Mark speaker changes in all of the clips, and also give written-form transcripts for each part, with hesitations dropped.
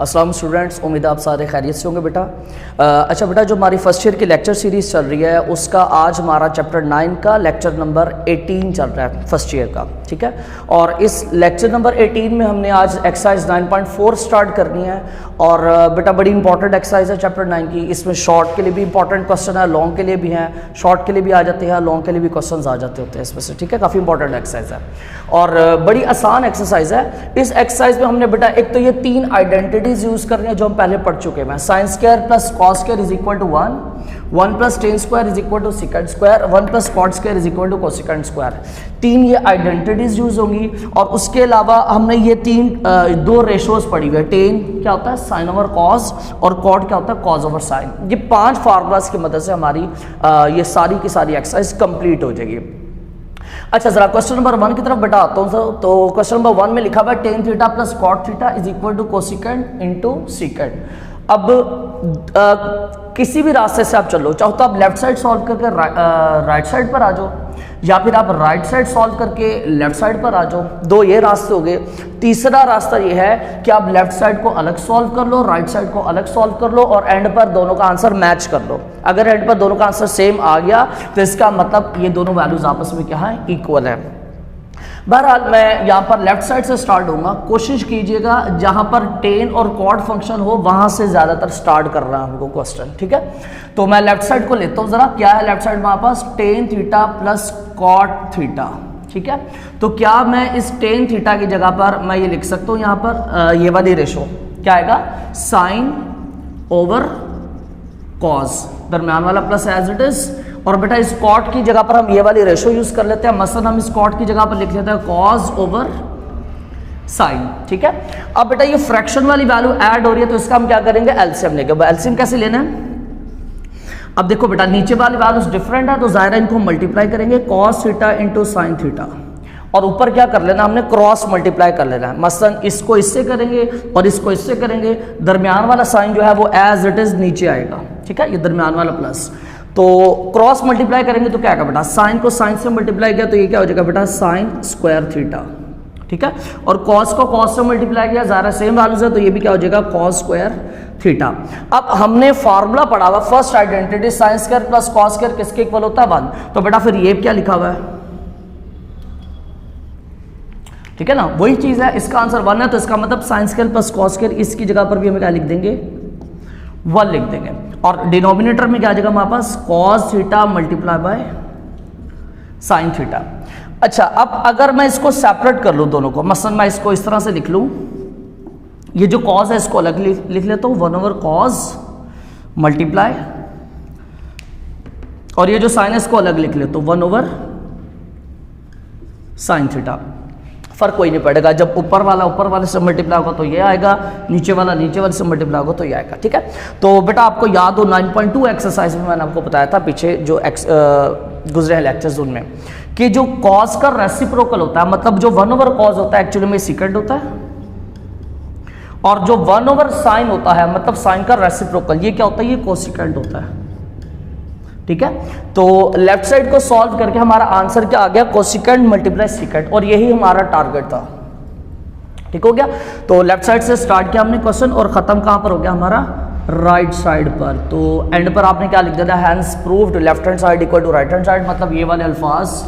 Speaker 1: अस्सलाम स्टूडेंट्स, उम्मीद है आप सारे खैरियत से होंगे बेटा। अच्छा बेटा, जो हमारी फर्स्ट ईयर की लेक्चर सीरीज़ चल रही है उसका आज हमारा चैप्टर 9 का लेक्चर नंबर 18 चल रहा है फर्स्ट ईयर का, ठीक है। और इस लेक्चर नंबर 18 में हमने आज एक्सरसाइज 9.4 स्टार्ट करनी है। और बेटा बड़ी इंपॉर्टेंट एक्सरसाइज है चैप्टर 9 की। इसमें शॉर्ट के लिए भी इंपॉर्टेंट क्वेश्चन है, लॉन्ग के लिए भी हैं, शॉर्ट के लिए भी आ जाते हैं, लॉन्ग के लिए भी क्वेश्चन आ जाते होते हैं इसमें से, ठीक है। काफ़ी इंपॉर्टेंट एक्सरसाइज है और बड़ी आसान एक्सरसाइज है। इस एक्सरसाइज में हमने बेटा एक तो ये 3 आइडेंटिटीज यूज़ करनी है जो हम पहले पढ़ चुके हैं। Sine square plus cos square is equal to 1, 1 plus tan square is equal to secant square, 1 plus cot square is equal to cosecant square. 3 ये आइडेंटिटीज यूज होंगी। और उसके अलावा हमने ये 2 रेशोज पढ़ी हुई है। टेन क्या होता है साइन ओवर कॉस, और कॉट क्या होता है कॉस ओवर साइन। ये 5 फार्मूलाज की मदद से हमारी ये सारी की सारी एक्सरसाइज कंप्लीट हो जाएगी। अच्छा, जरा क्वेश्चन नंबर 1 की तरफ बेटा आता हूँ। तो क्वेश्चन नंबर 1 में लिखा हुआ है tan theta plus cot theta is equal to cosecant into secant. अब किसी भी रास्ते से आप चलो, चाहो तो आप लेफ्ट साइड सॉल्व करके राइट साइड पर आ जाओ, या फिर आप राइट साइड सॉल्व करके लेफ्ट साइड पर आ जाओ। 2 ये रास्ते हो गए। तीसरा रास्ता ये है कि आप लेफ्ट साइड को अलग सॉल्व कर लो, राइट साइड को अलग सॉल्व कर लो और एंड पर दोनों का आंसर मैच कर लो। अगर एंड पर दोनों का आंसर सेम आ गया तो इसका मतलब ये दोनों वैल्यूज आपस में क्या है, इक्वल है। बहरहाल मैं यहाँ पर लेफ्ट साइड से स्टार्ट होऊंगा। कोशिश कीजिएगा जहाँ पर टेन और कॉट फंक्शन हो वहाँ से ज़्यादातर स्टार्ट कर रहा है हमको क्वेश्चन, ठीक है। तो मैं लेफ्ट साइड को लेता हूँ। ज़रा क्या है लेफ्ट साइड में हमारे पास, tan theta plus cot theta, ठीक है। तो क्या मैं इस टेन थीटा की जगह पर मैं ये लिख सकता हूँ, यहाँ पर ये वाली रेशो क्या आएगा, साइन ओवर कॉस, दरम्यान वाला प्लस एज इट इज। और बेटा इस कॉट की जगह पर हम ये वाली रेशो यूज कर लेते हैं। मसलन हम इस कॉट की जगह पर लिख लेते हैं कॉस ओवर साइन, ठीक है। अब बेटा ये फ्रैक्शन वाली वैल्यू ऐड हो रही है तो इसका हम क्या करेंगे, एलसीएम लेंगे। एलसीएम कैसे लेना है, अब देखो बेटा नीचे वाली वैल्यूज डिफरेंट है तो जाहिर है इनको मल्टीप्लाई करेंगे, cos theta into sine theta. और ऊपर क्या कर लेना हमने, क्रॉस मल्टीप्लाई कर लेना है। मसलन इसको इससे करेंगे और इसको इससे करेंगे, दरमियान वाला साइन जो है वो एज इट इज नीचे आएगा, ठीक है। ये दरमियान वाला प्लस, तो क्रॉस मल्टीप्लाई करेंगे तो क्या आएगा बेटा, साइन को साइन से मल्टीप्लाई किया तो ये क्या हो जाएगा बेटा, साइन स्क्वायर थीटा, ठीक है। और कॉस को कॉस से मल्टीप्लाई किया, ज़्यादा सेम वैल्यूज है तो ये भी क्या हो जाएगा, कॉस स्क्वायर थीटा। अब हमने फार्मूला पढ़ा हुआ first identity sign square plus cos square किसके इक्वल होता है, 1। तो बेटा फिर ये क्या लिखा हुआ है, ठीक है ना, वही चीज है। इसका आंसर 1 है तो इसका मतलब sign square plus cos square, इसकी जगह पर भी हमें क्या लिख देंगे, 1 लिख देंगे। और डिनोमिनेटर में क्या आ जाएगा हमारे पास, cos theta multiply by sine theta. अच्छा, अब अगर मैं इसको सेपरेट कर लूं दोनों को, मसलन मैं इसको इस तरह से लिख लूं, ये जो कॉस है इसको अलग लिख लेता हूं, 1 ओवर कॉस मल्टीप्लाई, और ये जो साइन है इसको अलग लिख लेता हूं, 1 ओवर साइन थीटा। फर्क कोई नहीं पड़ेगा, जब ऊपर वाले से मल्टीप्लाई होगा तो ये आएगा, नीचे वाले से मल्टीप्लाई होगा तो ये आएगा, ठीक है। तो बेटा आपको याद हो 9.2 एक्सरसाइज में मैंने आपको बताया था पीछे जो गुजरे हैं लेक्चर्स उनमें, कि जो कॉस का रेसिप्रोकल होता है, मतलब जो 1 ओवर कॉस होता है एक्चुअली में सेकंड होता है, और जो 1 ओवर साइन होता है मतलब साइन का रेसिप्रोकल, ये क्या होता है, ये कोसेकंड होता है, ठीक है। तो लेफ्ट साइड को सॉल्व करके हमारा आंसर क्या आ गया, कोसेकंड मल्टीप्लाई सेकंड, और यही हमारा टारगेट था, ठीक हो गया। तो लेफ्ट साइड से स्टार्ट किया हमने क्वेश्चन और खत्म कहां पर हो गया हमारा, राइट साइड पर। तो एंड पर आपने क्या लिख दिया था, hence proved left hand side equal to right hand side, मतलब ये वाले अल्फाज,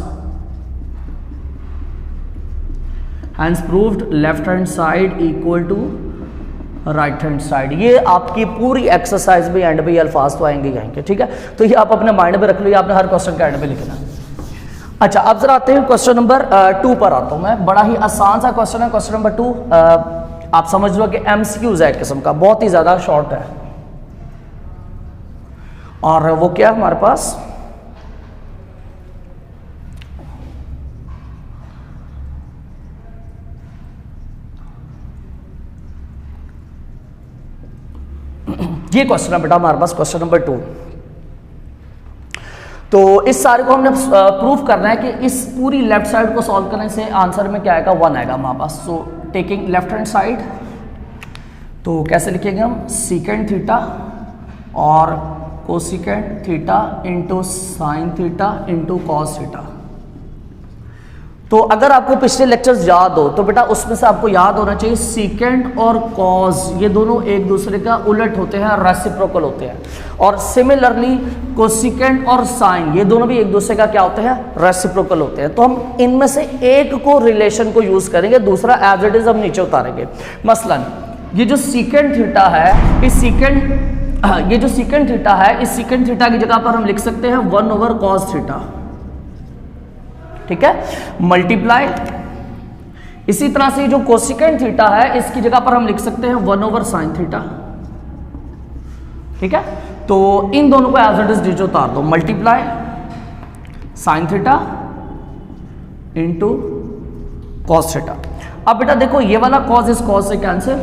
Speaker 1: hence proved left hand side equal to right hand side. ये आपकी पूरी एक्सरसाइज में एंड पे ये अल्फाज तो आएंगे आएंगे, ठीक है। तो ये आप अपने माइंड में रख लो, ये आपने हर क्वेश्चन के एंड पे लिखना है। अच्छा, अब जरा आते हैं क्वेश्चन नंबर 2 पर आता हूं मैं। बड़ा ही आसान सा क्वेश्चन है क्वेश्चन नंबर 2। आप समझ लो कि एमसीक्यूज है एक किस्म का, बहुत ही ज्यादा शॉर्ट है। और वो क्या है हमारे पास, ये क्वेश्चन है बेटा हमारे पास क्वेश्चन नंबर 2। तो इस सारे को हमने प्रूफ करना है कि इस पूरी लेफ्ट साइड को सॉल्व करने से आंसर में क्या आएगा, 1 आएगा हमारे पास। So taking left hand side, तो कैसे लिखेंगे हम, सीकेंड थीटा और cosecant theta into sine theta into cos theta. तो अगर आपको पिछले लेक्चर्स याद हो तो बेटा उसमें से आपको याद होना चाहिए सीकेंट और कॉज ये दोनों एक दूसरे का उलट होते हैं, रेसिप्रोकल होते हैं। और सिमिलरली कोसिकेंट और साइन ये दोनों भी एक दूसरे का क्या होते हैं, रेसिप्रोकल होते हैं। तो हम इनमें से एक को रिलेशन को यूज करेंगे, दूसरा एज इट इज हम नीचे उतारेंगे। मसलन ये जो सीकेंट थीटा है, इस सीकेंट ये जो सीकेंट थीटा है, इस सीकेंट थीटा की जगह पर हम लिख सकते हैं 1/cos थीटा, ठीक है, मल्टीप्लाई। इसी तरह से जो कोसिकेंट थीटा है इसकी जगह पर हम लिख सकते हैं 1/sin थीटा, ठीक है। तो इन दोनों को एज इट इज नीचे उतार दो, multiply sign theta into cos theta. अब बेटा देखो ये वाला कॉस इस कॉस से कैंसिल,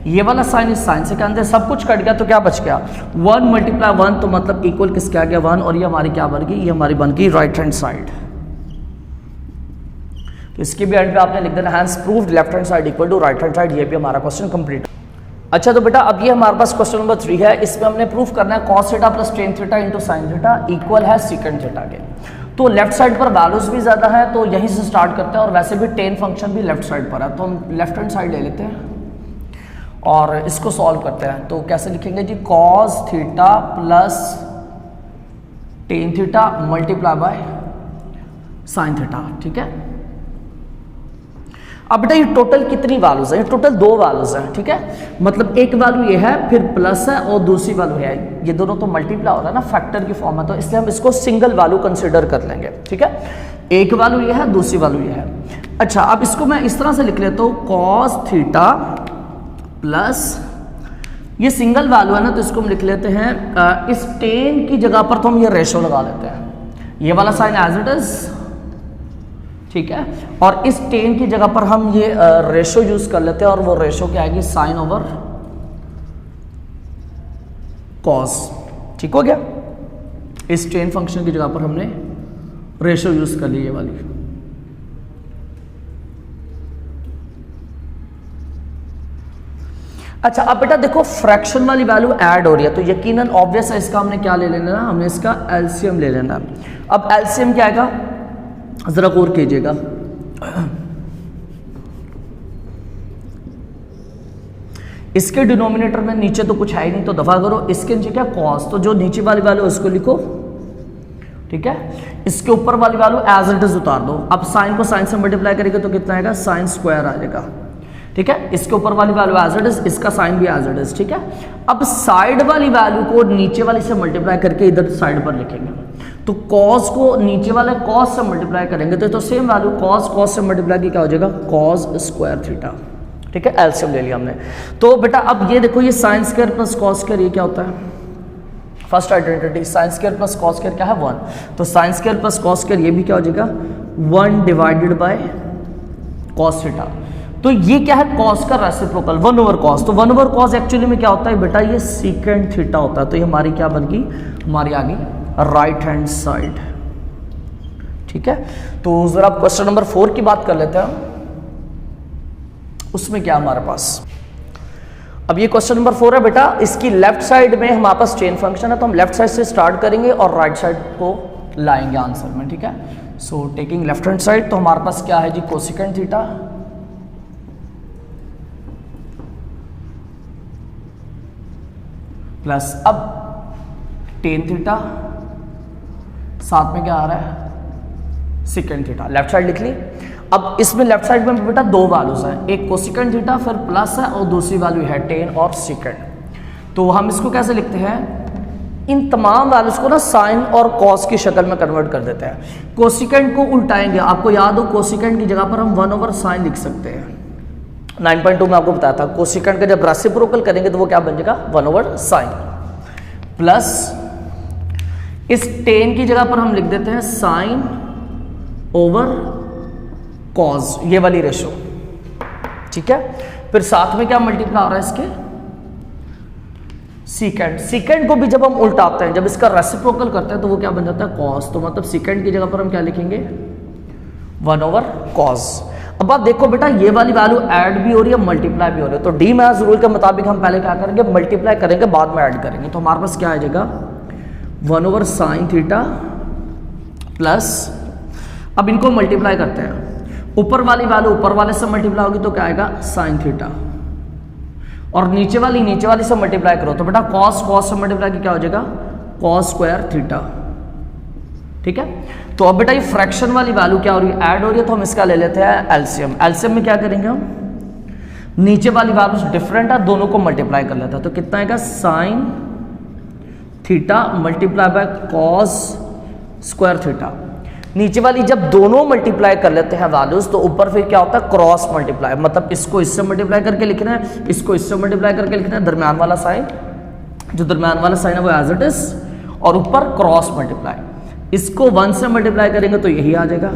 Speaker 1: ये वाला साइन इस साइन से कैंसिल, सब कुछ कट गया तो क्या बच गया 1 × 1, तो मतलब इक्वल किसके आ गया 1, और ये हमारी क्या बन गई, ये हमारी बन गई राइट हैंड साइड। तो इसके भी एंड पे आपने लिख देना hence proved left hand side equal to right hand side. ये भी हमारा क्वेश्चन कंप्लीट। अच्छा तो बेटा अब ये हमारे पास क्वेश्चन नंबर 3 है, इसमें हमने प्रूफ करना है cos theta plus tan theta into sine theta equal है सीकेंट थीटा के। तो लेफ्ट साइड पर वैल्यूज भी ज्यादा है तो यहीं से स्टार्ट करते हैं, और वैसे भी tan फंक्शन भी लेफ्ट साइड पर है तो हम लेफ्ट हैंड साइड ले लेते हैं और इसको सॉल्व करते हैं। तो कैसे लिखेंगे जी, cos theta plus tan theta multiply by sine theta, ठीक है। अब बेटा ये टोटल कितनी वैल्यूज है, ये टोटल 2 वैल्यूज हैं, ठीक है। मतलब एक वैल्यू ये है, फिर प्लस है और दूसरी वैल्यू है, ये दोनों तो मल्टीप्लाई हो रहा है ना, फैक्टर की फॉर्म है, तो इसलिए हम इसको सिंगल वैल्यू कंसीडर कर लेंगे, ठीक है। एक वैल्यू ये है, दूसरी वैल्यू ये है। अच्छा अब इसको मैं इस तरह से लिख लेता हूँ cos थीटा प्लस, ये सिंगल वैल्यू है ना तो इसको हम लिख लेते हैं इस tan की जगह पर तो हम ये रेशो लगा लेते हैं, ये वाला साइन एज इट इज, ठीक है, और इस tan की जगह पर हम ये रेशो यूज कर लेते हैं, और वो रेशो क्या आएगी साइन ओवर कॉस, ठीक हो गया। इस tan फंक्शन की जगह पर हमने रेशो यूज कर ली ये वाली। अच्छा अब बेटा देखो फ्रैक्शन वाली वैल्यू ऐड हो रही है तो यकीनन ऑब्वियस है इसका हमने क्या ले लेना, हमने इसका एलसीएम ले लेना। अब एलसीएम क्या आएगा, जरा गौर कीजिएगा, इसके डिनोमिनेटर में नीचे तो कुछ है ही नहीं तो दफा करो, इसके नीचे क्या कॉस, तो जो नीचे वाली वैल्यू उसको लिखो, ठीक है। इसके ऊपर वाली वैल्यू एज इट इज उतार दो। अब साइन को साइन से मल्टीप्लाई करेंगे तो कितना आएगा, साइन स्क्वायर आ जाएगा, ठीक है। इसके ऊपर वाली वैल्यू एज इट इज, इसका साइन भी एज इट इज, ठीक है। अब साइड वाली वैल्यू को नीचे वाली से मल्टीप्लाई करके इधर साइड पर लिखेंगे, तो cos को नीचे वाले cos से मल्टीप्लाई करेंगे तो सेम वैल्यू cos से मल्टीप्लाई की क्या हो जाएगा cos स्क्वायर थीटा, ठीक है। एलसीएम ले लिया हमने। तो बेटा अब ये देखो ये sign square plus cos square ये क्या होता है, first identity sign square plus cos square क्या है 1, तो sign square plus cos square ये भी क्या हो जाएगा 1 डिवाइडेड बाय cos थीटा। तो ये क्या है cos का रेसिप्रोकल 1/cos, तो 1/cos एक्चुअली में क्या होता है बेटा, ये सीकेंट थीटा होता है। तो ये हमारी क्या बन गई, हमारी आ गई राइट हैंड साइड, ठीक है। तो जरा क्वेश्चन नंबर 4 की बात कर लेते हैं, उसमें क्या हमारे पास, अब ये क्वेश्चन नंबर 4 है बेटा, इसकी लेफ्ट साइड में हमारे पास चेन फंक्शन है तो हम लेफ्ट साइड से स्टार्ट करेंगे और राइट साइड को लाएंगे आंसर में, ठीक है। सो टेकिंग लेफ्ट हैंड साइड, तो हमारे पास क्या है जी कोसिकेंट थीटा प्लस अब tan थीटा, साथ में क्या आ रहा है सीकेंट थीटा, लेफ्ट साइड लिख ली। अब इसमें लेफ्ट साइड में बेटा 2 वैल्यूज हैं, एक कोसिकेंट थीटा फिर प्लस है और दूसरी वैल्यू है tan और सीकेंट। तो हम इसको कैसे लिखते हैं, इन तमाम वैल्यूज को ना साइन और कॉस की शक्ल में कन्वर्ट कर देते हैं। कोसिकेंट को उल्टाएंगे, आपको याद हो कोसिकेंट की जगह पर हम 1/sin लिख सकते हैं, 9.2 में आपको बताया था। कोसिकेंट का जब रेसिप्रोकल करेंगे तो वो क्या बन जाएगा 1/sin, प्लस इस tan की जगह पर हम लिख देते हैं साइन ओवर कॉस, ये वाली रेशो, ठीक है। फिर साथ में क्या मल्टीप्लाई हो रहा है इसके सीकेंट, सीकेंट को भी जब हम उल्टाते हैं, जब इसका रेसिप्रोकल करते हैं तो वो क्या बन जाता है कॉस, तो मतलब सीकेंट की जगह पर हम क्या लिखेंगे 1/cos। अब आप देखो बेटा ये वाली वैल्यू ऐड भी हो रही है मल्टीप्लाई भी हो रही है, तो डी मैथ्स रूल के मुताबिक हम पहले क्या करेंगे मल्टीप्लाई करेंगे बाद में ऐड करेंगे। तो हमारे पास क्या आ जाएगा 1/sin थीटा प्लस, अब इनको मल्टीप्लाई करते हैं ऊपर वाली वैल्यू ऊपर वाले से मल्टीप्लाई होगी तो क्या आएगा साइन थीटा, और नीचे वाली से मल्टीप्लाई करो तो बेटा कॉस से मल्टीप्लाई की क्या हो जाएगा कॉस स्क्वायर थीटा। ठीक है, तो अब बेटा ये फ्रैक्शन वाली वैल्यू क्या हो रही है, ऐड हो रही है, तो हम इसका ले लेते हैं एलसीएम। एलसीएम में क्या करेंगे हम, नीचे वाली वैल्यू डिफरेंट है, दोनों को मल्टीप्लाई कर लेते हैं, तो कितना आएगा sine theta multiply bye cos square theta. नीचे वाली जब दोनों मल्टीप्लाई कर लेते हैं वैल्यूज तो ऊपर फिर क्या होता है क्रॉस मल्टीप्लाई, मतलब इसको इससे मल्टीप्लाई करके लिखना है, इसको इससे मल्टीप्लाई करके लिखना है, दरम्यान वाला साइन जो दरम्यान वाला साइन है वो एज इट इज, और ऊपर क्रॉस मल्टीप्लाई। इसको 1 से मल्टीप्लाई करेंगे तो यही आ जाएगा,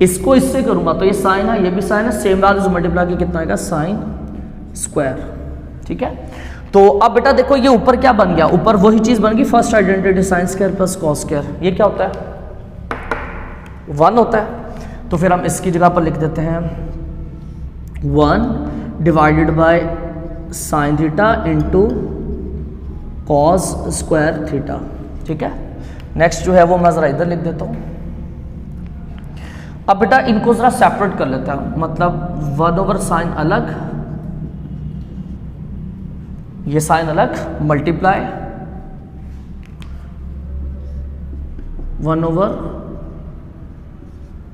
Speaker 1: इसको इससे करूंगा तो ये साइन है, ये भी साइन है, सेम वैल्यूज मल्टीप्लाई की कितना आएगा साइन स्क्वायर। ठीक है, तो अब बेटा देखो ये ऊपर क्या बन गया, ऊपर वही चीज बन गई first identity sign square plus cos square, ये क्या होता है 1 होता है, तो फिर हम इसकी जगह पर लिख देते हैं 1 divided by sine theta into cos square theta. ठीक है, नेक्स्ट जो है वो मैं जरा इधर लिख देता हूं। अब बेटा इनको जरा सेपरेट कर लेता हूं, मतलब 1 साइन अलग, ये साइन अलग, मल्टीप्लाई 1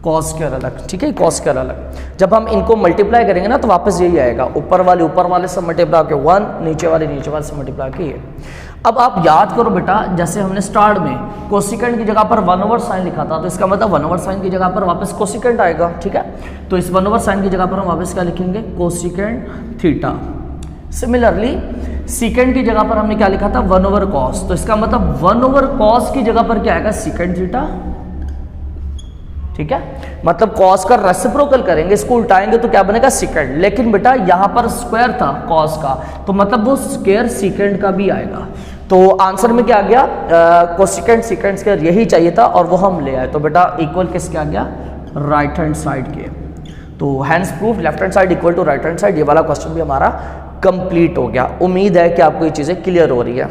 Speaker 1: कॉस स्क्वायर अलग। ठीक है, कॉस स्क्वायर अलग। जब हम इनको मल्टीप्लाई करेंगे ना तो वापस यही आएगा, ऊपर वाले से मल्टीप्लाई के 1, नीचे वाले से मल्टीप्लाई के ये। अब आप याद करो बेटा, जैसे हमने स्टार्ट में कोसिकेंट की जगह पर 1 साइन लिखा था, तो इसका मतलब 1 साइन की जगह पर वापस कोसिकेंट आएगा। ठीक है, तो इस 1 साइन की जगह पर हम वापस क्या लिखेंगे कोसिकेंट थीटा। सिमिलरली सीकेंट की जगह पर हमने क्या लिखा था 1 कॉस, तो इसका मतलब 1 कॉस की जगह पर क्या आएगा सीकेंट थीटा। ठीक है, मतलब कॉस का रेसिप्रोकल करेंगे, इसको उल्टाएंगे तो क्या बनेगा सीकेंट, लेकिन बेटा यहां पर स्क्वायर था कॉस का, तो मतलब वो स्क्वायर सीकेंट का भी आएगा। तो आंसर में क्या आ गया कोसिकेंट सीकेंट स्क्वायर, यही चाहिए था और वो हम ले आए, तो बेटा इक्वल किसके आ गया राइट हैंड साइड के। तो hence proof left hand side equal to right hand side, ये वाला क्वेश्चन भी हमारा कंप्लीट हो गया। उम्मीद है कि आपको ये चीजें क्लियर हो रही है।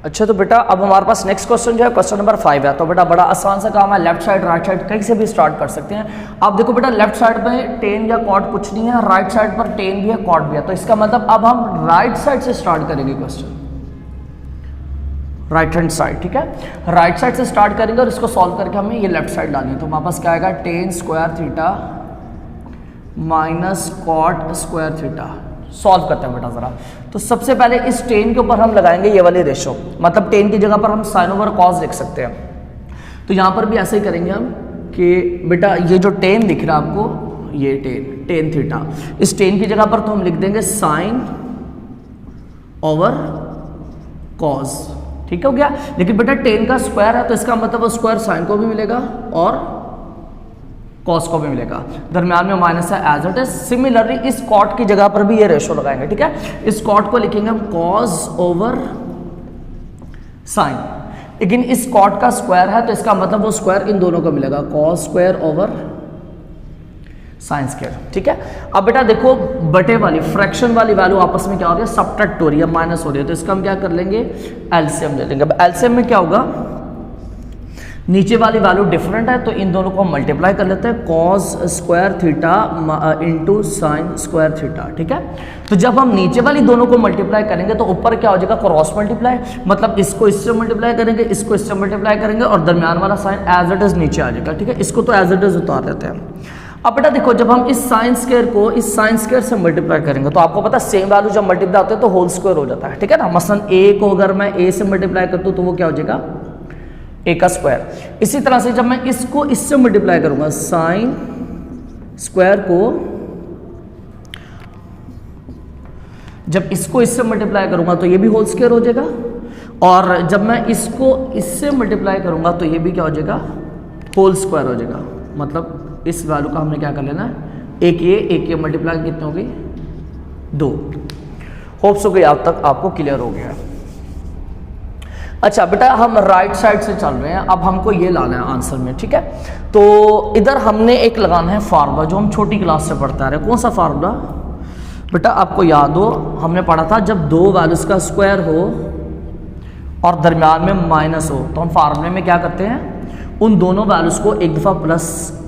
Speaker 1: अच्छा, तो बेटा अब हमारे पास नेक्स्ट क्वेश्चन जो है क्वेश्चन नंबर 5 है। तो बेटा बड़ा आसान सा काम है, लेफ्ट साइड राइट साइड कहीं से भी स्टार्ट कर सकते हैं। आप देखो बेटा लेफ्ट साइड में टेन या कॉट कुछ नहीं है, राइट साइड पर टेन भी है कॉट भी है, तो इसका मतलब अब हम राइट साइड से स्टार्ट करेंगे क्वेश्चन, राइट हैंड साइड। ठीक है, राइट साइड से स्टार्ट करेंगे और इसको सॉल्व करके हमें ये लेफ्ट साइड लानी है। तो वापस क्या आएगा tan square theta minus cot square theta. Solve करते हैं बेटा जरा। तो सबसे पहले इस टेन के ऊपर हम लगाएंगे ये वाली रेशो, मतलब टेन की जगह पर हम साइन ओवर कॉस लिख सकते हैं। तो यहां पर भी ऐसे ही करेंगे हम कि बेटा ये जो टेन दिख रहा है आपको, ये टेन थीटा, इस टेन की जगह पर तो हम लिख देंगे साइन ओवर कॉस। ठीक हो गया, लेकिन बेटा टेन का स्क्वायर है तो इसका मतलब वो स्क्वायर साइन को भी मिलेगा और कॉस को भी मिलेगा, दरम्यान में माइनस है एज इट इज। सिमिलरली इस कॉट की जगह पर भी ये रेशो लगाएंगे। ठीक है, इस कॉट को लिखेंगे हम कॉस ओवर साइन, लेकिन इस कॉट का स्क्वायर है तो इसका मतलब वो स्क्वायर इन दोनों को मिलेगा, cos square over sign square. ठीक है, अब बेटा देखो बटे वाली फ्रैक्शन वाली वैल्यू आपस में क्या हो रही है सब्ट्रैक्ट हो रही है, माइनस हो रही है, तो इसका हम क्या कर लेंगे एलसीएम ले लेंगे। अब एलसीएम में क्या होगा, नीचे वाली वैल्यू डिफरेंट है तो इन दोनों को मल्टीप्लाई कर लेते हैं, cos square theta into sine square theta. ठीक है, तो जब हम नीचे वाली दोनों को मल्टीप्लाई करेंगे तो ऊपर क्या हो जाएगा क्रॉस मल्टीप्लाई, मतलब इसको इससे मल्टीप्लाई करेंगे, इसको इससे मल्टीप्लाई करेंगे और दरम्यान वाला साइन एज इट इज नीचे आ जाएगा। ठीक है, इसको तो एज इट इज उतार लेते हैं। अब बेटा देखो जब हम इस साइन स्क्वायर को इस साइन स्क्वायर से मल्टीप्लाई करेंगे तो आपको पता है सेम वैल्यू जब मल्टीप्लाई होते हैं तो होल स्क्वायर हो जाता है। ठीक है ना, मसलन ए को अगर मैं ए से मल्टीप्लाई करता हूं तो वो क्या हो जाएगा ए का स्क्वायर। इसी तरह से जब मैं इसको इससे मल्टीप्लाई करूंगा साइन स्क्वायर को, जब इसको इससे मल्टीप्लाई करूंगा तो ये भी होल स्क्वायर हो जाएगा, और जब मैं इसको इससे मल्टीप्लाई करूंगा तो ये भी क्या हो जाएगा होल स्क्वायर हो जाएगा। मतलब इस वैल्यू का हमने क्या कर लेना है एक ये मल्टीप्लाई कितने हो गई 2। होप्स हो गई अब तक आपको क्लियर हो गया। अच्छा बेटा हम राइट साइड से चल रहे हैं, अब हमको ये लाना है आंसर में। ठीक है, तो इधर हमने एक लगाना है फार्मूला जो हम छोटी क्लास से पढ़ते आ रहे हैं। कौन सा फार्मूला बेटा आपको याद हो, हमने पढ़ा था जब दो वैल्यूज का स्क्वायर हो और दरम्यान में माइनस हो तो हम फार्मूले में क्या करते हैं उन दोनों वैल्यूज़ को एक दफ़ा प्लस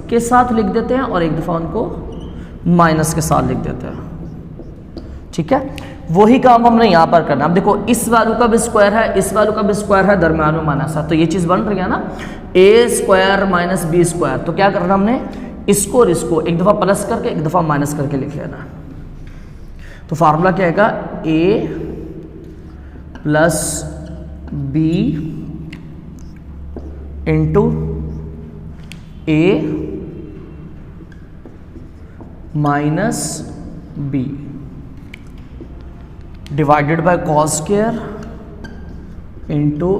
Speaker 1: के साथ लिख देते हैं और एक दफ़ा उनको माइनस के साथ लिख देते हैं। ठीक है, वही काम हमने यहाँ पर करना है। अब देखो इस वैल्यू का भी स्क्वायर है, इस वैल्यू का भी स्क्वायर है, दरम्यान में माइनस है, तो ये चीज़ बन रही है ना, ए स्क्वायर माइनस बी स्क्वायर। तो क्या करना हमने, इसको और इसको एक दफ़ा प्लस करके एक दफ़ा माइनस करके लिख लेना। तो फार्मूला क्या आएगा, A plus B into A minus B divided by cos square into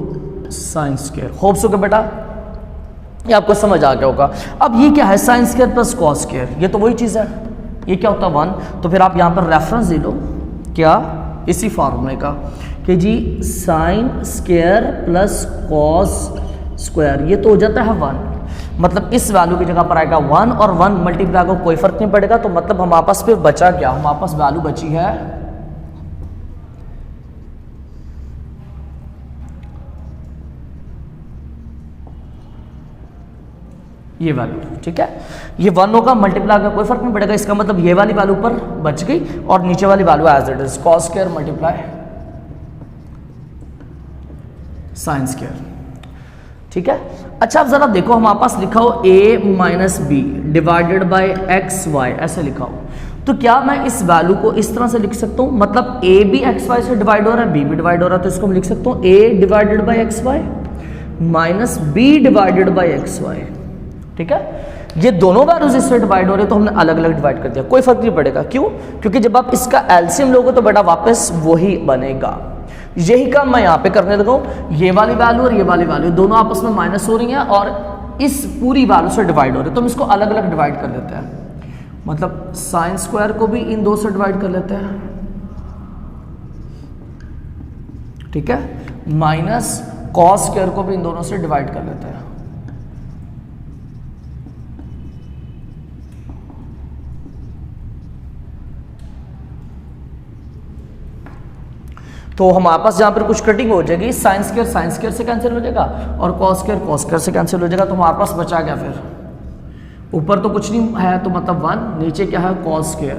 Speaker 1: sine square. Hope so के बेटा ये आपको समझ आ गया होगा। अब ये क्या है, sign square plus cos square, ये तो वही चीज़ है। ये क्या होता है 1, तो फिर आप यहाँ पर रेफरेंस दे लो क्या, इसी फार्मूले का कि जी sine square plus cos square, ये तो हो जाता है 1। मतलब इस वैल्यू की जगह पर आएगा 1 और 1 मल्टीप्लाई को कोई फर्क नहीं पड़ेगा। तो मतलब हमारे पास फिर बचा क्या, हमारे पास वैल्यू बची है ये वैल्यू। ठीक है, ये 1 होगा, मल्टीप्लाई का कोई फर्क नहीं पड़ेगा। इसका मतलब ये वाली वैल्यू ऊपर बच गई और नीचे वाली value as it is cos square multiply sine square. ठीक है, अच्छा अब जरा देखो हमारे पास लिखा हो a minus B divided by x y, ऐसे लिखा हो, तो क्या मैं इस वैल्यू को इस तरह से लिख सकता हूँ, मतलब a भी एक्स वाई से डिवाइड हो रहा है, b भी डिवाइड हो रहा है, तो इसको मैं लिख सकता हूँ a divided by x y minus b divided by x y. ठीक है, ये दोनों वैल्यूज इससे डिवाइड हो रहे तो हमने अलग अलग डिवाइड कर दिया, कोई फर्क नहीं पड़ेगा। क्यों, क्योंकि जब आप इसका एलसीएम लोगे तो बेटा वापस वही बनेगा। यही काम मैं यहाँ पे करने लगा हूँ, ये वाली वैल्यू और ये वाली वैल्यू दोनों आपस में माइनस हो रही हैं और इस पूरी वैल्यू से डिवाइड हो रही है, तो हम इसको अलग अलग डिवाइड कर देते हैं। मतलब साइन स्क्वायर को भी इन दो से डिवाइड कर लेते हैं, ठीक है, माइनस कॉस स्क्वायर को भी इन दोनों से डिवाइड कर लेते हैं। तो हमारे पास जहाँ पर कुछ कटिंग हो जाएगी, साइन स्क्वायर से कैंसिल हो जाएगा और कॉस स्क्वायर से कैंसिल हो जाएगा, तो हमारे पास बचा गया फिर ऊपर तो कुछ नहीं है, तो मतलब 1, नीचे क्या है कॉस स्क्वायर।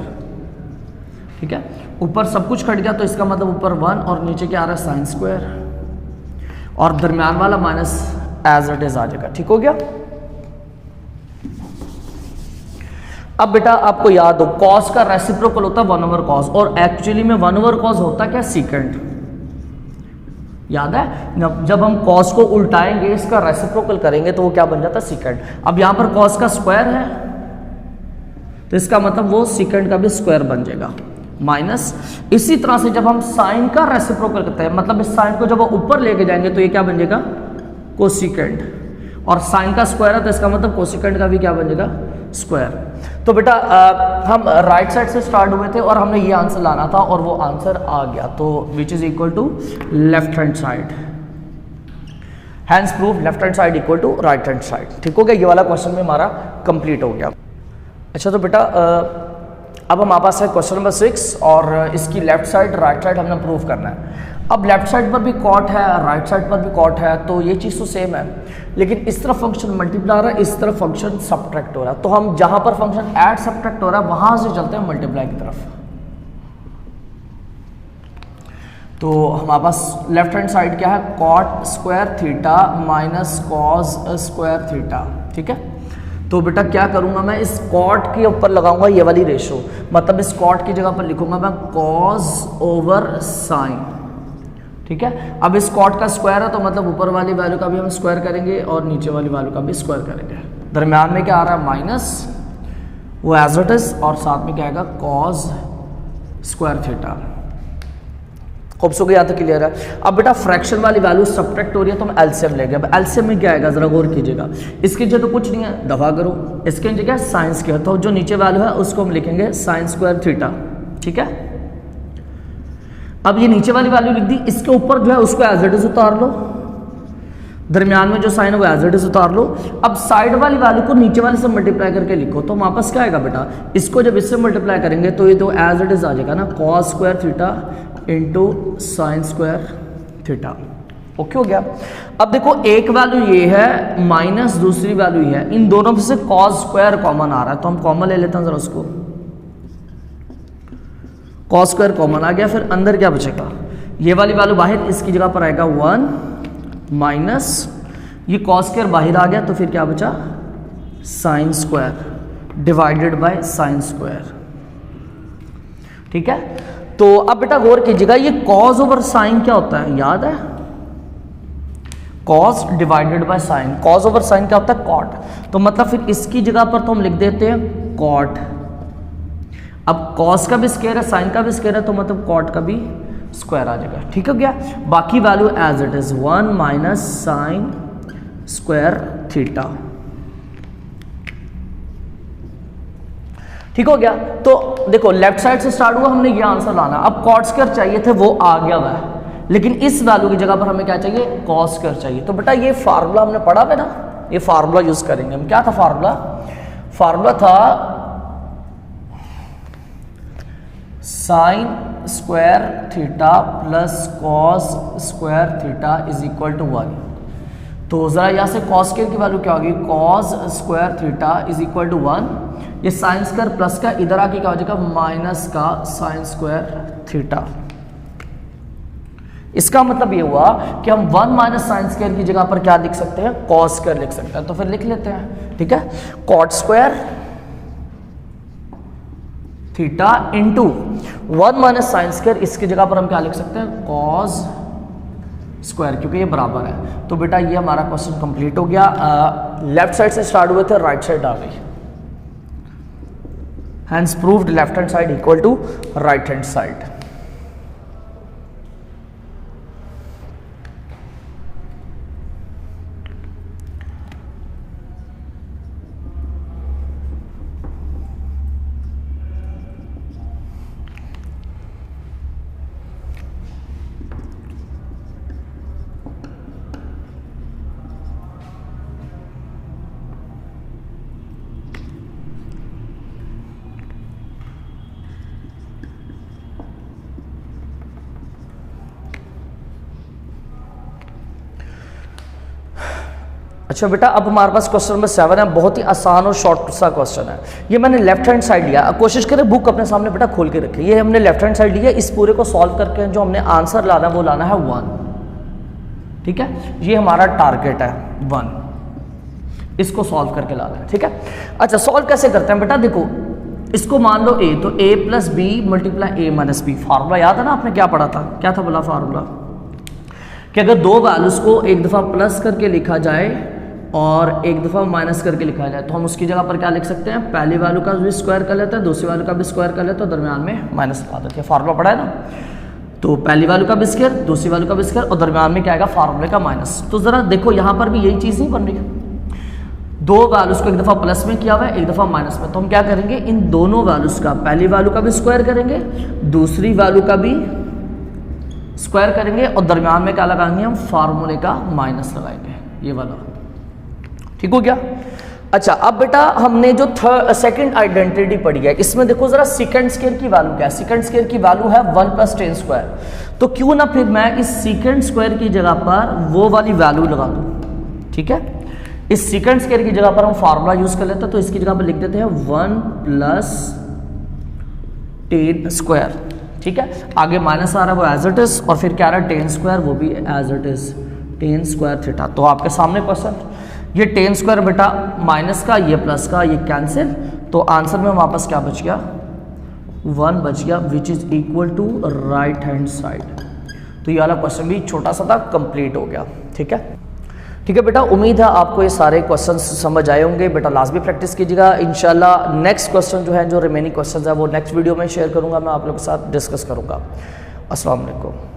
Speaker 1: ठीक है, ऊपर सब कुछ कट गया तो इसका मतलब ऊपर 1 और नीचे क्या आ रहा है साइन स्क्वायर और दरम्यान वाला माइनस एज इट इज आ जाएगा। ठीक हो गया। अब बेटा आपको याद हो कॉस का रेसिप्रोकल होता है 1 कॉस, और एक्चुअली में 1 कॉस होता क्या, सीकेंड। याद है, जब हम कॉस को उल्टाएंगे इसका रेसिप्रोकल करेंगे तो वो क्या बन जाता है, सीकेंड। अब यहां पर कॉस का स्क्वायर है तो इसका मतलब वो सीकेंड का भी स्क्वायर बन जाएगा माइनस। इसी तरह से जब हम साइन का रेसिप्रोकल करते हैं, मतलब इस साइन को जब हम ऊपर लेके जाएंगे तो ये क्या बन जाएगा, कोसिकेंड, और साइन का स्क्वायर है तो इसका मतलब कोसिकेंड का भी क्या बन जाएगा, स्क्वायर। तो बेटा हम राइट साइड से स्टार्ट हुए थे और हमने ये आंसर लाना था और वो आंसर आ गया, तो which is equal to left hand side. Hence proof left hand side equal to right hand side. ठीक हो गया, ये वाला क्वेश्चन में हमारा कंप्लीट हो गया। अच्छा तो बेटा अब हमारे पास है क्वेश्चन नंबर 6 और इसकी लेफ्ट साइड राइट साइड हमने प्रूव करना है। अब लेफ्ट साइड पर भी कॉट है, राइट साइड पर भी कॉट है, तो ये चीज़ तो सेम है, लेकिन इस तरफ फंक्शन मल्टीप्लाई हो रहा है, इस तरफ फंक्शन सब्ट्रैक्ट हो रहा है। तो हम जहां पर फंक्शन ऐड सब्ट्रैक्ट हो रहा है वहां से चलते हैं मल्टीप्लाई की तरफ। तो हमारे पास लेफ्ट हैंड साइड क्या है, cot square theta minus cos square theta. ठीक है, तो बेटा क्या करूंगा मैं, इस कॉट के ऊपर लगाऊंगा ये वाली रेशो, मतलब इस कॉट की जगह पर लिखूंगा मैं कॉस ओवर साइन। ठीक है, अब इस कॉट का स्क्वायर है तो मतलब ऊपर वाली वैल्यू का भी हम स्क्वायर करेंगे और नीचे वाली वैल्यू का भी स्क्वायर करेंगे। दरम्यान में क्या आ रहा है, माइनस, वो एज इट इज, और साथ में क्या आएगा cos square theta. Hope so यहाँ तक क्लियर है। अब बेटा फ्रैक्शन वाली वैल्यू सब्ट्रैक्ट हो रही है तो हम एलसीएम लेंगे। अब एलसीएम में क्या आएगा जरा गौर कीजिएगा, इसके जो तो कुछ नहीं है, दफा करो, इसके नीचे क्या है साइन स्क्वायर, तो जो नीचे वैल्यू है उसको हम लिखेंगे साइन स्क्वायर थीटा। ठीक है, अब ये नीचे वाली वैल्यू लिख दी, इसके ऊपर जो है उसको एज इट इज उतार लो, दरमियान में जो साइन है वो एज इट इज उतार लो। अब साइड वाली वैल्यू को नीचे वाले से मल्टीप्लाई करके लिखो, तो वापस क्या आएगा बेटा, इसको जब इससे मल्टीप्लाई करेंगे तो ये तो एज इट इज आ जाएगा ना, cos square theta into sine square theta. Okay हो गया। अब देखो एक वैल्यू ये है माइनस दूसरी वैल्यू ये है, इन दोनों में से कॉस स्क्वायर कॉमन आ रहा है तो हम कॉमन ले लेते हैं जरा उसको। कॉस स्क्वायर कॉमन आ गया, फिर अंदर क्या बचेगा, ये वाली वैल्यू बाहर, इसकी जगह पर आएगा 1 माइनस ये कॉस स्क्वायर बाहर आ गया तो फिर क्या बचा, sine square divided by sign square. ठीक है, तो अब बेटा गौर कीजिएगा, ये कॉस ओवर साइन क्या होता है, याद है, cos divided by sine. Cos over sine क्या होता है, कॉट। तो मतलब फिर इसकी जगह पर तो हम लिख देते हैं कॉट। अब कॉस का भी स्क्वायर है, साइन का भी स्क्वायर है, तो मतलब कॉट का भी स्क्वायर आ जाएगा। ठीक हो गया, बाकी value as it is 1 minus sine square theta. ठीक हो गया। तो देखो लेफ्ट साइड से स्टार्ट हुआ, हमने ये आंसर लाना। अब कॉट स्क्वायर चाहिए थे, वो आ गया हुआ है, लेकिन इस वैल्यू की जगह पर हमें क्या चाहिए, कॉस स्क्वायर चाहिए। तो बेटा ये फार्मूला हमने पढ़ा है ना, ये फार्मूला यूज करेंगे हम। क्या था फार्मूला, फार्मूला था sine square theta plus cos square theta is equal to 1। तो जरा यहां से कॉस स्क्वायर की वैल्यू क्या होगी, cos square theta is equal to 1। ये साइन स्क्वायर प्लस का इधर आके क्या हो जाएगा, माइनस का साइन स्क्वायर थीटा। इसका मतलब ये हुआ कि हम 1 माइनस साइन स्क्वायर की जगह पर क्या लिख सकते हैं, कॉस स्क्वायर लिख सकते हैं। तो फिर लिख लेते हैं। ठीक है, cot square theta into 1 minus sine square, इसकी जगह पर हम क्या लिख सकते हैं, कॉस स्क्वायर, क्योंकि ये बराबर है। तो बेटा ये हमारा क्वेश्चन कंप्लीट हो गया। लेफ्ट साइड से स्टार्ट हुए थे, राइट साइड आ गई। Hence proved left hand side equal to right hand side. अच्छा बेटा, अब हमारे पास क्वेश्चन नंबर 7 है, बहुत ही आसान और शॉर्ट सा क्वेश्चन है। ये मैंने लेफ्ट हैंड साइड लिया, कोशिश करें बुक अपने सामने बेटा खोल के रखें। ये हमने लेफ्ट हैंड साइड लिया, इस पूरे को सॉल्व करके जो हमने आंसर लाना है वो लाना है 1। ठीक है, ये हमारा टारगेट है 1, इसको सॉल्व करके लाना है। ठीक है, अच्छा सॉल्व कैसे करते हैं बेटा, देखो इसको मान लो a, तो a plus b multiply a minus b. Formula याद है ना, आपने क्या पढ़ा था, क्या था बोला फार्मूला, कि अगर दो वैल्यूज को एक दफ़ा प्लस करके लिखा जाए और एक दफ़ा माइनस करके लिखा जाए, तो हम उसकी जगह पर क्या लिख सकते हैं, पहली वैल्यू का भी स्क्वायर कर लेते हैं, दूसरी वैल्यू का भी स्क्वायर कर लेते हैं, दरमियान में माइनस लगा देते हैं। फार्मूला पढ़ा है ना, तो पहली वैल्यू का भी स्क्वायर, दूसरी वैल्यू का भी स्क्वायर, और दरमियान में क्या आएगा, फार्मूले का माइनस। तो ज़रा देखो यहाँ पर भी यही चीज़ नहीं बन रही, दो वैल्यूज़ को एक दफ़ा प्लस में किया हुआ है, एक दफ़ा माइनस में। तो हम क्या करेंगे, इन दोनों वैल्यूज़ का पहली वैल्यू का भी स्क्वायर करेंगे, दूसरी वैल्यू का भी स्क्वायर करेंगे, और दरमियान में क्या लगाएंगे, हम फार्मूले का माइनस लगाएंगे, ये वाला। ठीक हो गया। अच्छा अब बेटा हमने जो सेकंड आइडेंटिटी पढ़ी है, इसमें देखो जरा सीकेंड स्क्वायर की वैल्यू क्या है, सीकेंड स्क्वायर की वैल्यू है 1 प्लस टेन स्क्वायर। तो क्यों ना फिर मैं इस सीकेंड स्क्वायर की जगह पर वो वाली वैल्यू लगा दूं। ठीक है, इस सीकेंड स्क्वायर की जगह पर हम फार्मूला यूज कर लेते हैं, तो इसकी जगह पर लिख देते हैं 1 प्लस टेन स्क्वायर। ठीक है, आगे माइनस आ रहा है वो एज इट इज, और फिर क्या रहा है टेन स्क्वायर, वो भी as it is, tan square theta. तो आपके सामने क्वेश्चन, ये टेन स्क्वायर बेटा माइनस का, ये प्लस का, ये कैंसिल, तो आंसर में हमारे पास क्या बच गया, 1 बच गया, which is equal to right hand side. तो ये वाला क्वेश्चन भी छोटा सा था, कंप्लीट हो गया। ठीक है, ठीक है बेटा, उम्मीद है आपको ये सारे क्वेश्चन समझ आए होंगे। बेटा लास्ट भी प्रैक्टिस कीजिएगा, इंशाल्लाह नेक्स्ट क्वेश्चन जो है, जो रिमेनिंग क्वेश्चन है वो नेक्स्ट वीडियो में शेयर करूंगा, मैं आप लोगों के साथ डिस्कस करूंगा। अस्सलाम वालेकुम।